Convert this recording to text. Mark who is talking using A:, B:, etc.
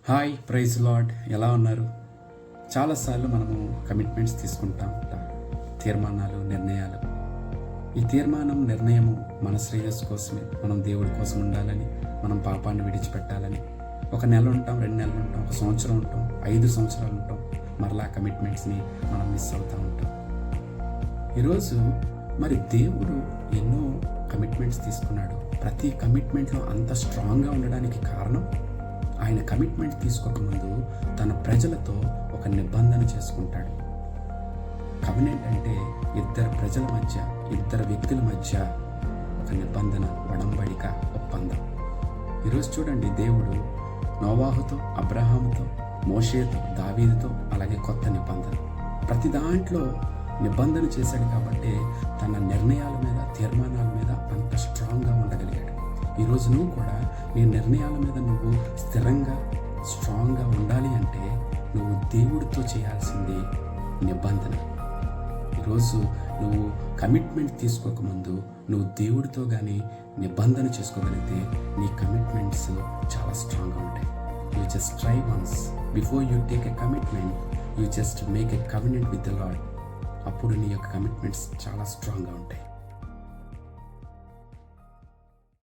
A: Hi, praise lord. ఎలా ఉన్నారు? చాలాసార్లు మనము కమిట్మెంట్స్ తీసుకుంటా ఉంటాం, తీర్మానాలు, నిర్ణయాలు. ఈ తీర్మానం, నిర్ణయము మన శ్రేయస్సు కోసమే. మనం దేవుడి కోసం ఉండాలని, మనం పాపాన్ని విడిచిపెట్టాలని. ఒక నెల ఉంటాం, 2 నెలలు ఉంటాం, ఒక సంవత్సరం ఉంటాం, 5 సంవత్సరాలు ఉంటాం. మరలా కమిట్మెంట్స్ని మనం మిస్ అవుతూ ఉంటాం. ఈరోజు మరి దేవుడు ఎన్నో కమిట్మెంట్స్ తీసుకున్నాడు. ప్రతి కమిట్మెంట్లో అంత స్ట్రాంగ్గా ఉండడానికి కారణం, ఆయన కమిట్మెంట్ తీసుకోకముందు తన ప్రజలతో ఒక నిబంధన చేసుకుంటాడు. కమిట్మెంట్ అంటే ఇద్దరు ప్రజల మధ్య, ఇద్దరు వ్యక్తుల మధ్య ఒక నిబంధన, ఒడంబడిక, ఒప్పందం. ఈరోజు చూడండి, దేవుడు నోవాహుతో, అబ్రహాముతో, మోషేతో, దావీదుతో, అలాగే కొత్త నిబంధన, ప్రతి దాంట్లో నిబంధన చేశాడు. కాబట్టి తన నిర్ణయాల మీద, తీర్మానాల మీద అంత స్ట్రాంగ్గా ఉండగలిగాడు. ఈరోజు నువ్వు కూడా నీ నిర్ణయాల మీద నువ్వు స్థిరంగా, స్ట్రాంగ్గా ఉండాలి అంటే నువ్వు దేవుడితో చేయాల్సింది నిబంధన. ఈరోజు నువ్వు కమిట్మెంట్ తీసుకోకముందు నువ్వు దేవుడితో కానీ నిబంధన చేసుకోగలిగితే నీ కమిట్మెంట్స్ చాలా స్ట్రాంగ్గా ఉంటాయి. You just try once before you take a commitment, you just make a commitment with the lord. అప్పుడు నీ యొక్క కమిట్మెంట్స్ చాలా స్ట్రాంగ్గా ఉంటాయి.